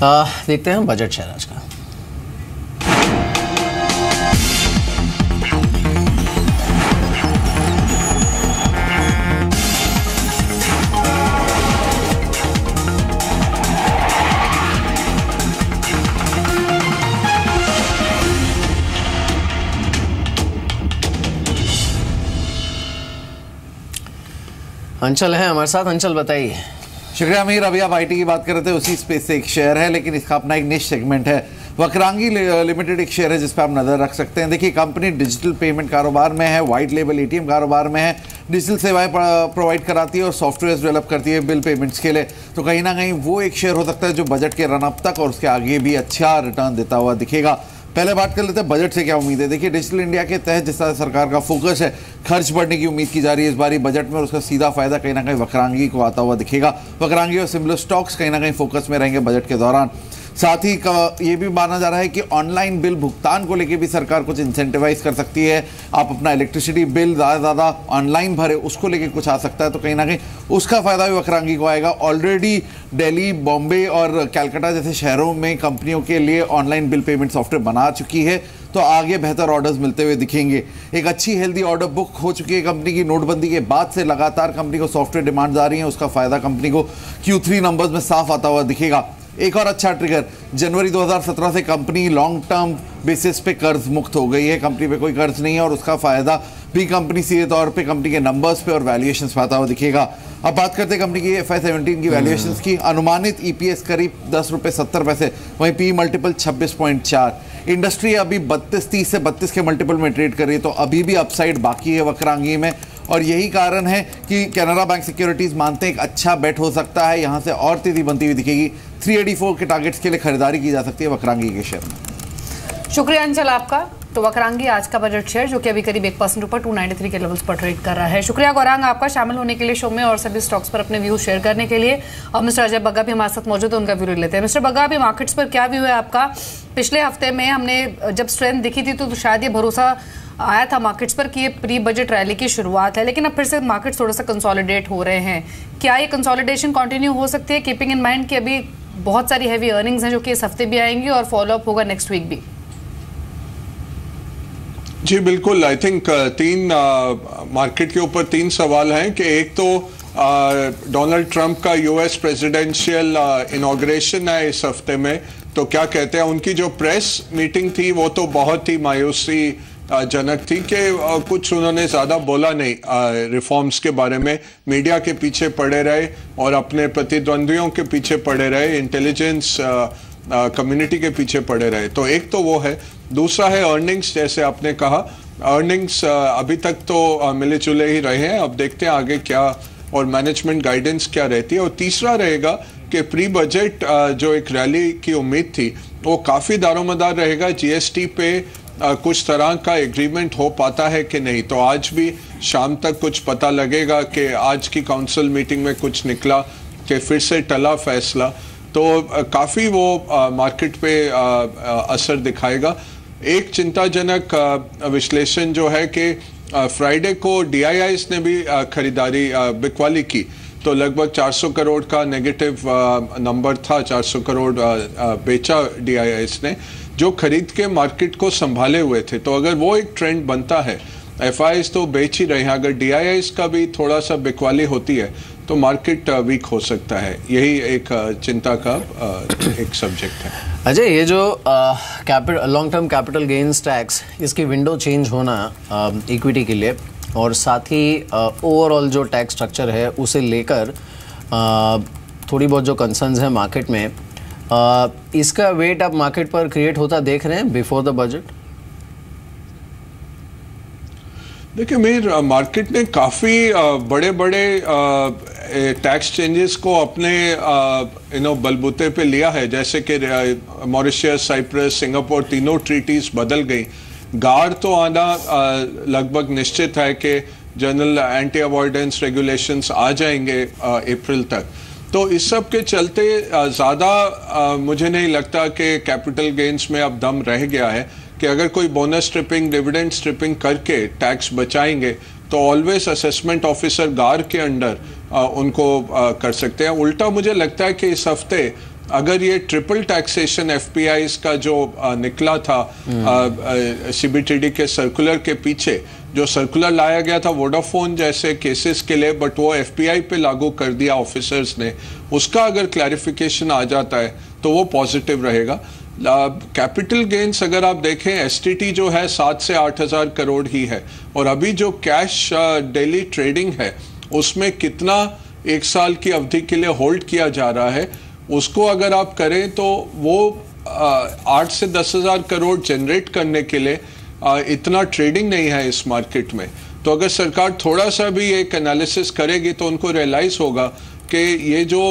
देखते हैं budget share आज का। अंचल है हमारे साथ। अंचल बताइए। शुक्रिया अमीर। अभी आप आईटी की बात कर रहे थे, उसी स्पेस से एक शेयर है, लेकिन इसका अपना एक निश सेगमेंट है। वक्रांगी लिमिटेड एक शेयर है जिस पर आप नजर रख सकते हैं। देखिए, कंपनी डिजिटल पेमेंट कारोबार में है, वाइट लेबल एटीएम कारोबार में है, डिजिटल सेवाएं प्रोवाइड कराती है और सॉफ्टवेयर डेवलप करती है बिल पेमेंट्स के लिए। तो कहीं ना कहीं वो एक शेयर हो सकता है जो बजट के रन अप तक और उसके आगे भी अच्छा रिटर्न देता हुआ दिखेगा। पहले बात कर लेते हैं बजट से क्या उम्मीद है। देखिए, डिजिटल इंडिया के तहत जिस तरह सरकार का फोकस है, खर्च बढ़ने की उम्मीद की जा रही है इस बारी बजट में, और उसका सीधा फायदा कहीं ना कहीं वक्रांगी को आता हुआ दिखेगा। वक्रांगी और सिमिलर स्टॉक्स कहीं ना कहीं फोकस में रहेंगे बजट के दौरान। साथ ही ये भी माना जा रहा है कि ऑनलाइन बिल भुगतान को लेकर भी सरकार कुछ इंसेंटिवाइज कर सकती है। आप अपना इलेक्ट्रिसिटी बिल ज़्यादा ऑनलाइन भरे, उसको लेके कुछ आ सकता है, तो कहीं ना कहीं उसका फायदा भी वक्रांगी को आएगा। ऑलरेडी दिल्ली, बॉम्बे और कैलकाटा जैसे शहरों में कंपनियों के लिए ऑनलाइन बिल पेमेंट सॉफ्टवेयर बना चुकी है, तो आगे बेहतर ऑर्डर्स मिलते हुए दिखेंगे। एक अच्छी हेल्दी ऑर्डर बुक हो चुकी है कंपनी की। नोटबंदी के बाद से लगातार कंपनी को सॉफ्टवेयर डिमांड आ रही है, उसका फायदा कंपनी को Q3 नंबर्स में साफ आता हुआ दिखेगा। एक और अच्छा ट्रिगर, जनवरी 2017 से कंपनी लॉन्ग टर्म बेसिस पे कर्ज मुक्त हो गई है। कंपनी पे कोई कर्ज नहीं है और उसका फायदा भी कंपनी सीधे तौर पे कंपनी के नंबर्स पे और वैल्यूएशंस पे आता हुआ दिखेगा। अब बात करते हैं कंपनी की FY 17 की वैल्यूएशंस की। अनुमानित EPS करीब ₹10.70, वहीं पी मल्टीपल 26.4। इंडस्ट्री अभी 32-30 से 32 के मल्टीपल में ट्रेड कर रही है, तो अभी भी अपसाइड बाकी है वक्रांगी में, और यही कारण है कि कैनरा बैंक सिक्योरिटीज मानते हैं एक अच्छा बेट हो सकता है। यहां से और तेजी बनती हुई दिखेगी। 384 के टारगेट्स के लिए खरीदारी की जा सकती है वक्रांगी के शेयर में। शुक्रिया अंचल आपका। तो वक्रांगी आज का बजट शेयर जो कि अभी करीब 1% ऊपर 293 के लेवल्स पर ट्रेड कर रहा है। शुक्रिया गौरांग आपका शामिल होने के लिए शो में और सभी स्टॉक्स पर अपने व्यू शेयर करने के लिए। और मिस्टर अजय बग्गा भी हमारे साथ मौजूद है, उनका व्यू लेते हैं। मिस्टर बग्गा, अभी मार्केट्स पर क्या व्यू है आपका? पिछले हफ्ते में हमने जब स्ट्रेंथ दिखी थी तो शायद ये भरोसा आया था मार्केट्स पर कि ये प्री बजट रैली की शुरुआत है, लेकिन अब फिर से मार्केट्स थोड़ा सा कंसोलिडेट हो रहे हैं। क्या ये कंसोलिडेशन कंटिन्यू हो सकती है, कीपिंग इन माइंड कि अभी बहुत सारी हैवी अर्निंग्स हैं जो कि इस हफ्ते भी आएंगी और फॉलोअप होगा नेक्स्ट वीक भी? जी बिल्कुल। आई थिंक मार्केट के ऊपर 3 सवाल हैं कि एक तो डोनाल्ड ट्रंप का US प्रेसिडेंशियल इनॉग्रेशन है इस हफ्ते में, तो क्या कहते हैं, उनकी जो प्रेस मीटिंग थी वो तो बहुत ही मायूसी जनक थी कि कुछ उन्होंने ज़्यादा बोला नहीं रिफॉर्म्स के बारे में। मीडिया के पीछे पड़े रहे और अपने प्रतिद्वंद्वियों के पीछे पड़े रहे, इंटेलिजेंस कम्युनिटी के पीछे पड़े रहे। तो एक तो वो है। दूसरा है अर्निंग्स, जैसे आपने कहा, अर्निंग्स अभी तक तो मिले जुले ही रहे हैं। अब देखते हैं आगे क्या और मैनेजमेंट गाइडेंस क्या रहती है। और तीसरा रहेगा कि प्री बजट जो एक रैली की उम्मीद थी वो काफ़ी दारोमदार रहेगा। GST पे कुछ तरह का एग्रीमेंट हो पाता है कि नहीं। तो आज भी शाम तक कुछ पता लगेगा कि आज की काउंसिल मीटिंग में कुछ निकला कि फिर से टला फैसला, तो काफ़ी वो मार्केट पे असर दिखाएगा। एक चिंताजनक विश्लेषण जो है कि फ्राइडे को DIIs ने भी खरीदारी बिकवाली की, तो लगभग 400 करोड़ का नेगेटिव नंबर था। 400 करोड़ बेचा DIIs ने, जो खरीद के मार्केट को संभाले हुए थे। तो अगर वो एक ट्रेंड बनता है, FIs तो बेच ही रहे हैं, अगर DIIs का भी थोड़ा सा बिकवाली होती है तो मार्केट वीक हो सकता है। यही एक चिंता का एक सब्जेक्ट है। अजय, ये जो long term capital gains tax, इसकी विंडो चेंज होना इक्विटी के लिए, और साथ ही ओवरऑल जो टैक्स स्ट्रक्चर है उसे लेकर थोड़ी बहुत जो कंसर्न्स हैं मार्केट में, इसका वेट अब मार्केट पर क्रिएट होता देख रहे हैं बिफोर द बजट? देखिए मेरे मार्केट ने काफ़ी बड़े बड़े टैक्स चेंजेस को अपने बलबूते पे लिया है। जैसे कि मॉरिशस, साइप्रस, सिंगापुर, तीनों ट्रीटीज बदल गई। गार्ड तो आना लगभग निश्चित है कि जनरल एंटी अवॉइडेंस रेगुलेशंस आ जाएंगे अप्रैल तक। तो इस सब के चलते ज़्यादा मुझे नहीं लगता कि कैपिटल गेन्स में अब दम रह गया है कि अगर कोई बोनस स्ट्रिपिंग, डिविडेंड स्ट्रिपिंग करके टैक्स बचाएंगे तो ऑलवेज असेसमेंट ऑफिसर गार के अंडर उनको कर सकते हैं। उल्टा मुझे लगता है कि इस हफ्ते अगर ये ट्रिपल टैक्सेशन एफपीआईज का जो निकला था सीबीटीडी के सर्कुलर के पीछे, जो सर्कुलर लाया गया था वोडाफोन जैसे केसेस के लिए, बट वो एफपीआई पे लागू कर दिया ऑफिसर्स ने, उसका अगर क्लैरिफिकेशन आ जाता है तो वो पॉजिटिव रहेगा। कैपिटल गेन्स अगर आप देखें, एसटीटी जो है 7 से 8 हज़ार करोड़ ही है, और अभी जो कैश डेली ट्रेडिंग है उसमें कितना एक साल की अवधि के लिए होल्ड किया जा रहा है, उसको अगर आप करें तो वो 8 से 10 हज़ार करोड़ जनरेट करने के लिए इतना ट्रेडिंग नहीं है इस मार्केट में। तो अगर सरकार थोड़ा सा भी एक एनालिसिस करेगी तो उनको रियलाइज होगा कि ये जो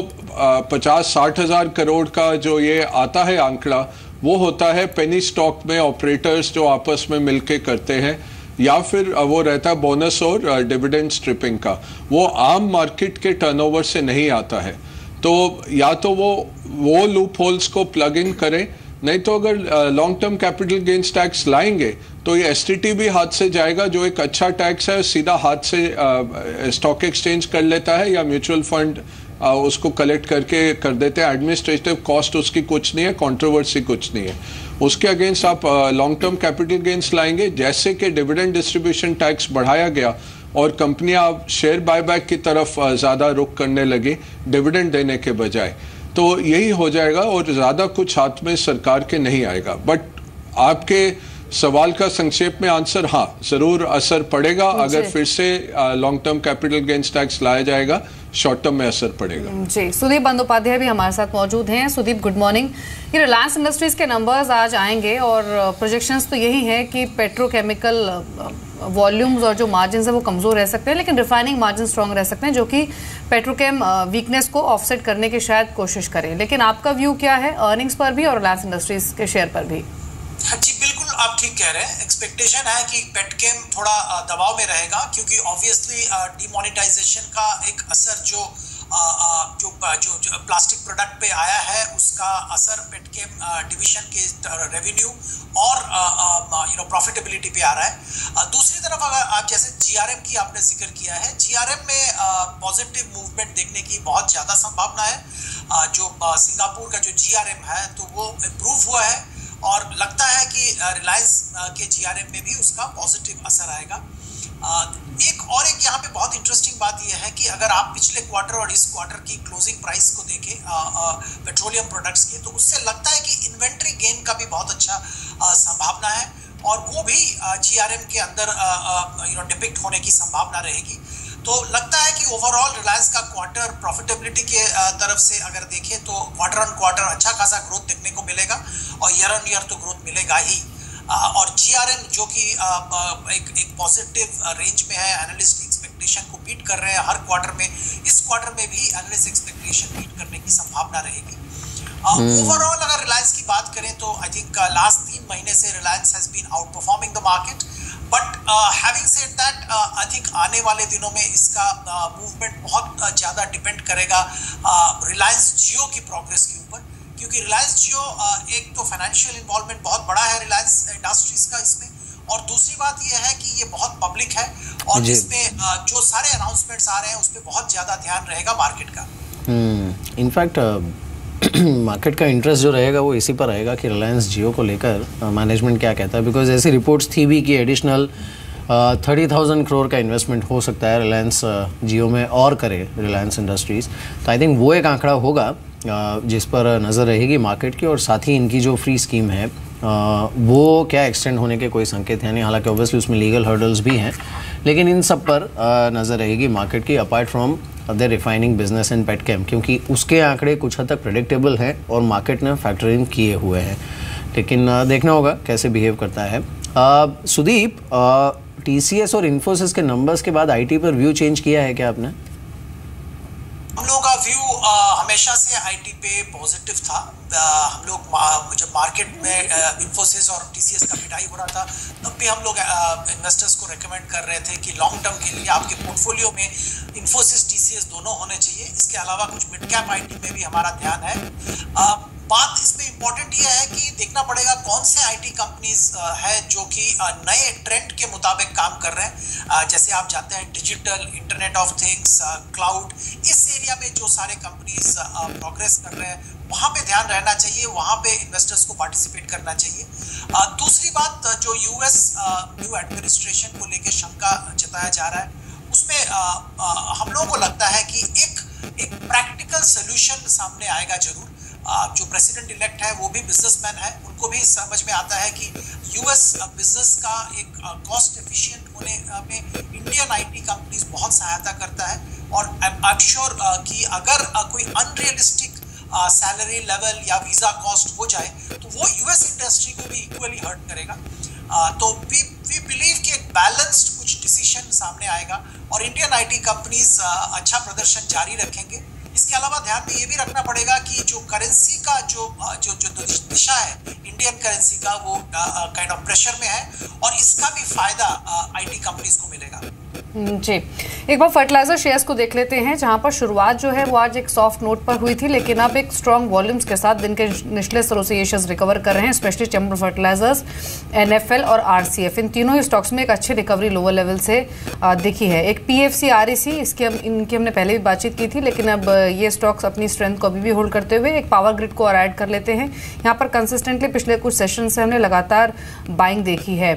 50-60 हज़ार करोड़ का जो ये आता है आंकड़ा, वो होता है पेनी स्टॉक में ऑपरेटर्स जो आपस में मिलके करते हैं, या फिर वो रहता है बोनस और डिविडेंड स्ट्रिपिंग का, वो आम मार्केट के टर्नओवर से नहीं आता है। तो या तो वो लूप होल्स को प्लग इन करें, नहीं तो अगर long term capital gains tax लाएंगे तो ये एसटीटी भी हाथ से जाएगा, जो एक अच्छा टैक्स है, सीधा हाथ से स्टॉक एक्सचेंज कर लेता है या म्यूचुअल फंड उसको कलेक्ट करके कर देते हैं। एडमिनिस्ट्रेटिव कॉस्ट उसकी कुछ नहीं है, कंट्रोवर्सी कुछ नहीं है। उसके अगेंस्ट आप लॉन्ग टर्म कैपिटल गेन्स लाएंगे, जैसे कि डिविडेंड डिस्ट्रीब्यूशन टैक्स बढ़ाया गया और कंपनियां शेयर बायबैक की तरफ ज़्यादा रुख करने लगी डिविडेंड देने के बजाय, तो यही हो जाएगा और ज़्यादा कुछ हाथ में सरकार के नहीं आएगा। बट आपके सवाल का संक्षेप में आंसर, हाँ ज़रूर असर पड़ेगा। अगर फिर से long term capital gains tax लाया जाएगा, शॉर्ट टर्म में असर पड़ेगा। जी, सुदीप बंदोपाध्याय भी हमारे साथ मौजूद हैं। Sudeep, good morning. ये रिलायंस इंडस्ट्रीज के नंबर्स आज आएंगे और प्रोजेक्शंस तो यही है कि पेट्रोकेमिकल वॉल्यूम्स और जो मार्जिन है वो कमजोर रह सकते हैं, लेकिन रिफाइनिंग मार्जिन स्ट्रांग रह सकते हैं, जो कि पेट्रोकेम वीकनेस को ऑफसेट करने की शायद कोशिश करें। लेकिन आपका व्यू क्या है अर्निंग्स पर भी और रिलायंस इंडस्ट्रीज के शेयर पर भी? जी बिल्कुल, आप ठीक कह रहे हैं। एक्सपेक्टेशन है कि पेटकेम थोड़ा दबाव में रहेगा, क्योंकि ऑब्वियसली डिमोनेटाइजेशन का एक असर जो प्लास्टिक प्रोडक्ट पे आया है, उसका असर पेटकेम डिवीजन के रेवेन्यू और प्रॉफिटेबिलिटी पे आ रहा है। दूसरी तरफ अगर आप जैसे जीआरएम की आपने जिक्र किया है, जीआरएम में पॉजिटिव मूवमेंट देखने की बहुत ज़्यादा संभावना है। जो सिंगापुर का जो जीआरएम है तो वो इम्प्रूव हुआ है और लगता है कि रिलायंस के जीआरएम में भी उसका पॉजिटिव असर आएगा। एक यहाँ पे बहुत इंटरेस्टिंग बात यह है कि अगर आप पिछले क्वार्टर और इस क्वार्टर की क्लोजिंग प्राइस को देखें पेट्रोलियम प्रोडक्ट्स की, तो उससे लगता है कि इन्वेंट्री गेन का भी बहुत अच्छा संभावना है और वो भी जीआरएम के अंदर डिपिक्ट होने की संभावना रहेगी। तो लगता है कि ओवरऑल रिलायंस का क्वार्टर प्रॉफिटेबिलिटी के तरफ से अगर देखें तो क्वार्टर ऑन क्वार्टर अच्छा खासा ग्रोथ देखने को मिलेगा और ईयर ऑन ईयर तो ग्रोथ मिलेगा ही। और जीआरएम जो कि एक पॉजिटिव रेंज में है, एनालिस्ट एक्सपेक्टेशन को बीट कर रहे हैं हर क्वार्टर में, इस क्वार्टर में भी एनालिस्ट एक्सपेक्टेशन बीट करने की संभावना रहेगी। ओवरऑल अगर रिलायंस की बात करें तो आई थिंक लास्ट 3 महीने से Reliance has been outperforming the market, but having said that I think आने वाले दिनों में इसका मूवमेंट बहुत ज़्यादा डिपेंड करेगा रिलायंस जियो की प्रोग्रेस के ऊपर, क्योंकि रिलायंस जियो एक तो फाइनेंशियल इन्वॉल्वमेंट बहुत बड़ा है रिलायंस इंडस्ट्रीज का इसमें, और दूसरी बात यह है कि ये बहुत पब्लिक है और इसमें जो सारे अनाउंसमेंट्स आ रहे हैं उस पर बहुत ज़्यादा ध्यान रहेगा मार्केट का। इनफैक्ट मार्केट का इंटरेस्ट जो रहेगा वो इसी पर रहेगा कि रिलायंस जियो को लेकर मैनेजमेंट क्या कहता है, बिकॉज ऐसी रिपोर्ट्स थी भी कि एडिशनल 30,000 करोड़ का इन्वेस्टमेंट हो सकता है रिलायंस जियो में और करे रिलायंस इंडस्ट्रीज़। तो आई थिंक वो एक आंकड़ा होगा जिस पर नज़र रहेगी मार्केट की, और साथ ही इनकी जो फ्री स्कीम है वो क्या एक्सटेंड होने के कोई संकेत है नहीं। हालांकि ऑब्वियसली उसमें लीगल हर्डल्स भी हैं, लेकिन इन सब पर नज़र रहेगी मार्केट की, apart from the refining business in petchem, क्योंकि उसके आंकड़े कुछ हद तक प्रेडिक्टेबल हैं और मार्केट ने फैक्टर इन किए हुए हैं। लेकिन देखना होगा कैसे बिहेव करता है। सुदीप, टीसीएस और इन्फोसिस के नंबर्स के बाद आईटी पर व्यू चेंज किया है क्या आपने? हम लोगों का व्यू हमेशा से आईटी पे पॉजिटिव था। हम लोग जब मार्केट में इन्फोसिस और टीसीएस का पिटाई हो रहा था तब भी हम लोग इन्वेस्टर्स को रेकमेंड कर रहे थे कि लॉन्ग टर्म के लिए आपके पोर्टफोलियो में इन्फोसिस टीसीएस दोनों होने चाहिए। इसके अलावा कुछ मिड कैप आईटी में भी हमारा ध्यान है। बात इसमें इम्पोर्टेंट ये है कि देखना पड़ेगा कौन से आईटी कंपनीज है जो कि नए ट्रेंड के मुताबिक काम कर रहे हैं। जैसे आप जानते हैं digital, internet of things, cloud, इस एरिया में जो सारे कंपनीज प्रोग्रेस कर रहे हैं वहां पे ध्यान रहना चाहिए, वहां पे इन्वेस्टर्स को पार्टिसिपेट करना चाहिए। दूसरी बात, जो यूएस न्यू एडमिनिस्ट्रेशन को लेकर शंका जताया जा रहा है, उसमें हम लोगों को लगता है कि एक प्रैक्टिकल सोल्यूशन सामने आएगा जरूर। जो प्रेसिडेंट इलेक्ट है वो भी बिजनेसमैन है, उनको भी समझ में आता है कि यूएस बिजनेस का एक कॉस्ट एफिशिएंट होने में इंडियन आईटी कंपनीज बहुत सहायता करता है। और आई एम श्योर कि अगर कोई अनरियलिस्टिक सैलरी लेवल या वीजा कॉस्ट हो जाए तो वो यूएस इंडस्ट्री को भी इक्वली हर्ट करेगा। तो वी बिलीव कि एक बैलेंस्ड कुछ डिसीजन सामने आएगा और इंडियन आईटी कंपनीज अच्छा प्रदर्शन जारी रखेंगे। इसके अलावा ध्यान में ये भी रखना पड़ेगा कि जो करेंसी का जो दिशा है इंडियन करेंसी का, वो काइंड ऑफ प्रेशर में है और इसका भी फायदा आईटी कंपनीज को मिलेगा। जी, एक बार फर्टिलाइजर शेयर्स को देख लेते हैं, जहां पर शुरुआत जो है वो आज एक सॉफ्ट नोट पर हुई थी, लेकिन अब एक स्ट्रॉन्ग वॉल्यूम्स के साथ दिन के निचले स्तरों से ये शेयर्स रिकवर कर रहे हैं। स्पेशली चैम्बर फर्टिलाइजर्स, एनएफएल और आरसीएफ, इन तीनों ही स्टॉक्स में एक अच्छी रिकवरी लोअर लेवल से दिखी है। एक पीएफसी आरईसी, इनकी हमने पहले भी बातचीत की थी, लेकिन अब ये स्टॉक्स अपनी स्ट्रेंथ को अभी भी होल्ड करते हुए एक पावर ग्रिड को और ऐड कर लेते हैं। यहाँ पर कंसिस्टेंटली पिछले कुछ सेशन से हमने लगातार बाइंग देखी है।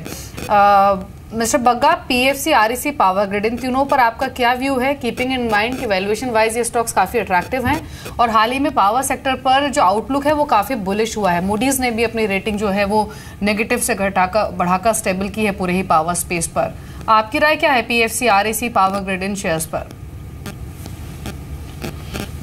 Mister Bagga, PFC, REC, power grid, इन तीनों पर आपका क्या व्यू है, कीपिंग इन माइंड कि वैल्यूएशन वाइज ये स्टॉक्स काफी अट्रैक्टिव हैं और हाल ही में पावर सेक्टर पर जो आउटलुक है वो काफी बुलिश हुआ है। मूडीज ने भी अपनी रेटिंग जो है वो नेगेटिव से बढ़ाकर स्टेबल की है पूरे ही पावर स्पेस पर। आपकी राय क्या है पीएफसी, आरईसी, पावर ग्रिड इन शेयर्स पर?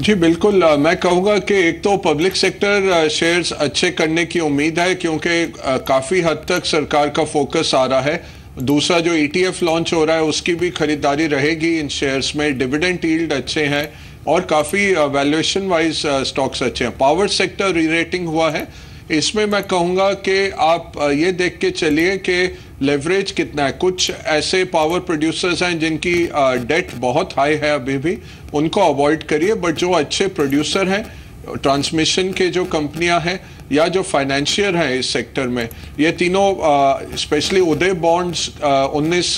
जी बिल्कुल, मैं कहूँगा कि एक तो पब्लिक सेक्टर शेयर्स अच्छे करने की उम्मीद है क्योंकि काफ़ी हद तक सरकार का फोकस आ रहा है। दूसरा जो ETF लॉन्च हो रहा है उसकी भी खरीदारी रहेगी इन शेयर्स में। डिविडेंड यील्ड अच्छे हैं और काफ़ी वैल्यूएशन वाइज स्टॉक्स अच्छे हैं। पावर सेक्टर री रेटिंग हुआ है, इसमें मैं कहूँगा कि आप ये देख के चलिए कि लेवरेज कितना है। कुछ ऐसे पावर प्रोड्यूसर्स हैं जिनकी डेट बहुत हाई है अभी भी, उनको अवॉइड करिए। बट जो अच्छे प्रोड्यूसर हैं, ट्रांसमिशन के जो कंपनियां हैं या जो फाइनेंशियर हैं इस सेक्टर में, ये तीनों स्पेशली उदय बॉन्ड्स 19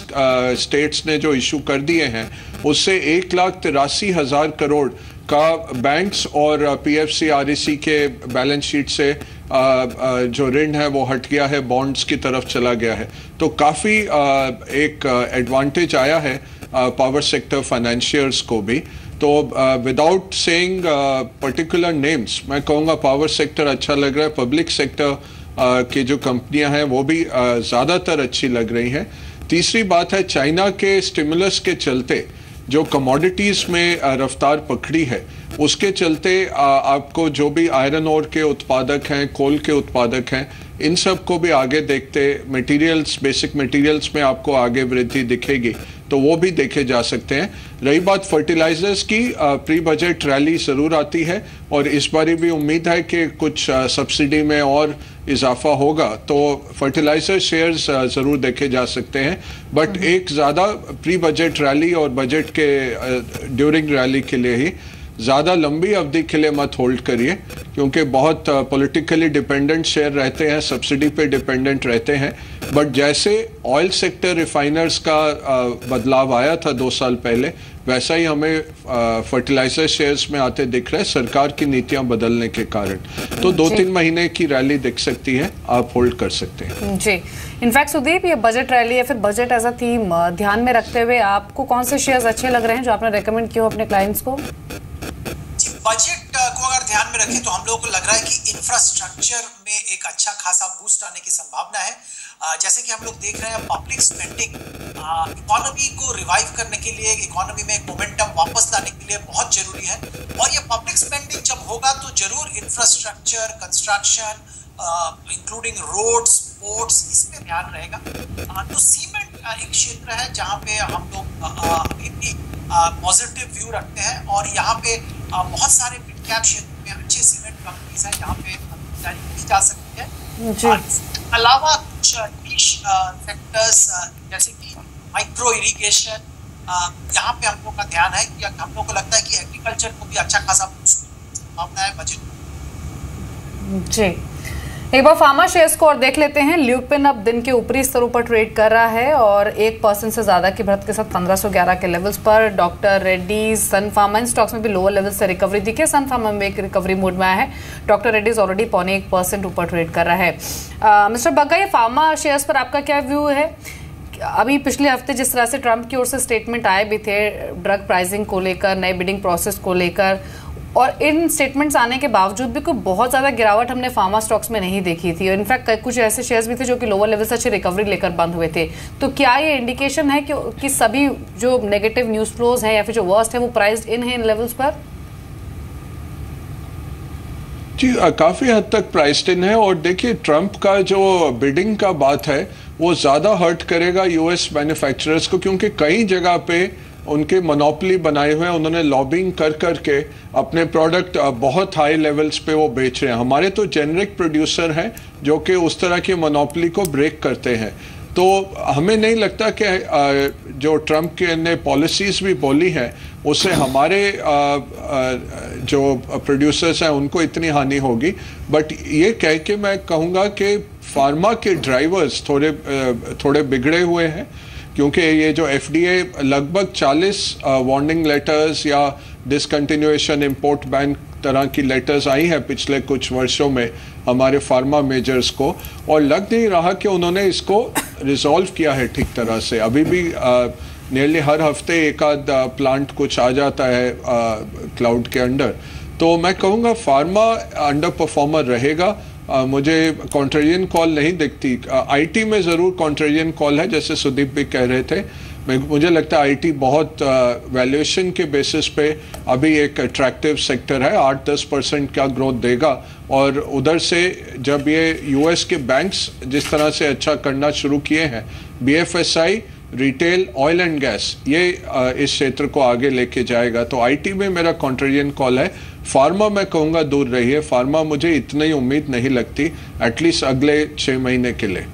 स्टेट्स ने जो इशू कर दिए हैं उससे 1,83,000 करोड़ का बैंक्स और पीएफसी आरईसी के बैलेंस शीट से जो ऋण है वो हट गया है, बॉन्ड्स की तरफ चला गया है। तो काफ़ी एक एडवांटेज आया है पावर सेक्टर फाइनेंशियर्स को भी। तो विदाउट सेइंग पर्टिकुलर नेम्स, मैं कहूँगा पावर सेक्टर अच्छा लग रहा है। पब्लिक सेक्टर की जो कंपनियां हैं वो भी ज़्यादातर अच्छी लग रही हैं। तीसरी बात है, चाइना के स्टिमुलस के चलते जो कमोडिटीज़ में रफ्तार पकड़ी है, उसके चलते आपको जो भी आयरन ओर के उत्पादक हैं, कोल के उत्पादक हैं, इन सब को भी आगे देखते मटेरियल्स, बेसिक मटेरियल्स में आपको आगे वृद्धि दिखेगी, तो वो भी देखे जा सकते हैं। रही बात फर्टिलाइजर्स की, प्री बजट रैली ज़रूर आती है और इस बारी भी उम्मीद है कि कुछ सब्सिडी में और इजाफा होगा, तो फर्टिलाइजर शेयर्स ज़रूर देखे जा सकते हैं। बट एक ज़्यादा प्री बजट रैली और बजट के ड्यूरिंग रैली के लिए ही, ज़्यादा लंबी अवधि के लिए मत होल्ड करिए क्योंकि बहुत पॉलिटिकली डिपेंडेंट शेयर रहते हैं, सब्सिडी पे डिपेंडेंट रहते हैं। बट जैसे ऑयल सेक्टर रिफाइनर्स का बदलाव आया था 2 साल पहले, वैसा ही हमें फर्टिलाइजर शेयर्स में आते दिख रहे हैं सरकार की नीतियां बदलने के कारण। तो 2-3 महीने की रैली दिख सकती है, आप होल्ड कर सकते हैं। जी, इनफैक्ट सुदीप, ये बजट रैली या फिर बजट एज अ थीम ध्यान में रखते हुए आपको कौन से शेयर्स अच्छे लग रहे हैं जो आपने रेकमेंड किए हो अपने क्लाइंट्स को? बजट को अगर ध्यान में रखें तो हम लोगों को लग रहा है कि इंफ्रास्ट्रक्चर में एक अच्छा खासा बूस्ट आने की संभावना है। जैसे कि हम लोग देख रहे हैं पब्लिक स्पेंडिंग इकोनॉमी को रिवाइव करने के लिए, इकोनॉमी में एक मोमेंटम वापस लाने के लिए बहुत जरूरी है। और ये पब्लिक स्पेंडिंग जब होगा तो जरूर infrastructure, construction, including roads, ports, इस पे ध्यान रहेगा। तो सीमेंट एक क्षेत्र है जहाँ पे हम लोग अभी भी पॉजिटिव व्यू रखते हैं और यहाँ पे बहुत सारे मिड कैप क्षेत्र में अच्छे सीमेंट कंपनीज हैं जहाँ पे खरीदारी की जा सकती है। इसके अलावा कुछ निश सेक्टर्स जैसे कि माइक्रो इरिगेशन, यहाँ पे हम लोग का ध्यान है कि हम लोग को लगता है कि एग्रीकल्चर को भी अच्छा खासा संभावना है बजट। जी, एक बार फार्मा शेयर्स को और देख लेते हैं। ल्यूपिन अब दिन के ऊपरी स्तरों पर ट्रेड कर रहा है और 1% से ज्यादा की बढ़त के साथ 1511 के लेवल्स पर। डॉक्टर रेड्डीज, सन फार्मा, इन स्टॉक्स में भी लोअर लेवल से रिकवरी दिखी है। सन फार्मा में एक रिकवरी मोड में आया है। डॉक्टर रेड्डीज ऑलरेडी 0.25% ऊपर ट्रेड कर रहा है। मिस्टर बग्गा, ये फार्मा शेयर्स पर आपका क्या व्यू है? अभी पिछले हफ्ते जिस तरह से ट्रंप की ओर से स्टेटमेंट आए भी थे ड्रग प्राइसिंग को लेकर, नए बिडिंग प्रोसेस को लेकर, और इन स्टेटमेंट्स आने के बावजूद भी कोई बहुत ज्यादा गिरावट हमने फार्मा स्टॉक्स में नहीं देखी थी। और इनफैक्ट कुछ ऐसे शेयर्स भी थे जो कि लोअर लेवल से अच्छी रिकवरी लेकर बंद हुए थे। तो क्या ये इंडिकेशन है कि सभी जो नेगेटिव न्यूज फ्लोज हैं या फिर जो वर्स्ट है वो प्राइस्ड इन है इन लेवल्स पर? जी, काफी हद तक प्राइस्ड इन है। और देखिए, ट्रंप का जो बिडिंग का बात है वो ज्यादा हर्ट करेगा यूएस मैन्युफैक्चरर्स को, क्योंकि कई जगह पे उनके मोनोपोली बनाए हुए हैं। उन्होंने लॉबिंग कर करके अपने प्रोडक्ट बहुत हाई लेवल्स पे वो बेच रहे हैं। हमारे तो जेनरिक प्रोड्यूसर हैं जो कि उस तरह की मोनोपोली को ब्रेक करते हैं। तो हमें नहीं लगता कि जो ट्रंप के ने पॉलिसीज भी बोली हैं उससे हमारे जो प्रोड्यूसर्स हैं उनको इतनी हानि होगी। बट ये कह के मैं कहूँगा कि फार्मा के ड्राइवर्स थोड़े बिगड़े हुए हैं, क्योंकि ये जो एफडीए लगभग 40 वार्निंग लेटर्स या डिसकंटिन्यूएशन इंपोर्ट बैन तरह की लेटर्स आई हैं पिछले कुछ वर्षों में हमारे फार्मा मेजर्स को, और लग नहीं रहा कि उन्होंने इसको रिजॉल्व किया है ठीक तरह से। अभी भी नियरली हर हफ्ते एक आध प्लांट कुछ आ जाता है क्लाउड के अंडर। तो मैं कहूँगा फार्मा अंडर परफॉर्मर रहेगा। मुझे कॉन्ट्रेरियन कॉल नहीं दिखती। आईटी में ज़रूर कॉन्ट्रेरियन कॉल है, जैसे सुदीप भी कह रहे थे। मुझे लगता है आईटी बहुत वैल्यूएशन के बेसिस पे अभी एक अट्रैक्टिव सेक्टर है, 8-10% का ग्रोथ देगा। और उधर से जब ये यूएस के बैंक्स जिस तरह से अच्छा करना शुरू किए हैं, BFSI, retail, oil and gas, ये इस क्षेत्र को आगे लेके जाएगा। तो आईटी में मेरा कॉन्ट्रेरियन कॉल है। फार्मा मैं कहूँगा दूर रहिए। फार्मा मुझे इतनी उम्मीद नहीं लगती, एटलीस्ट अगले 6 महीने के लिए।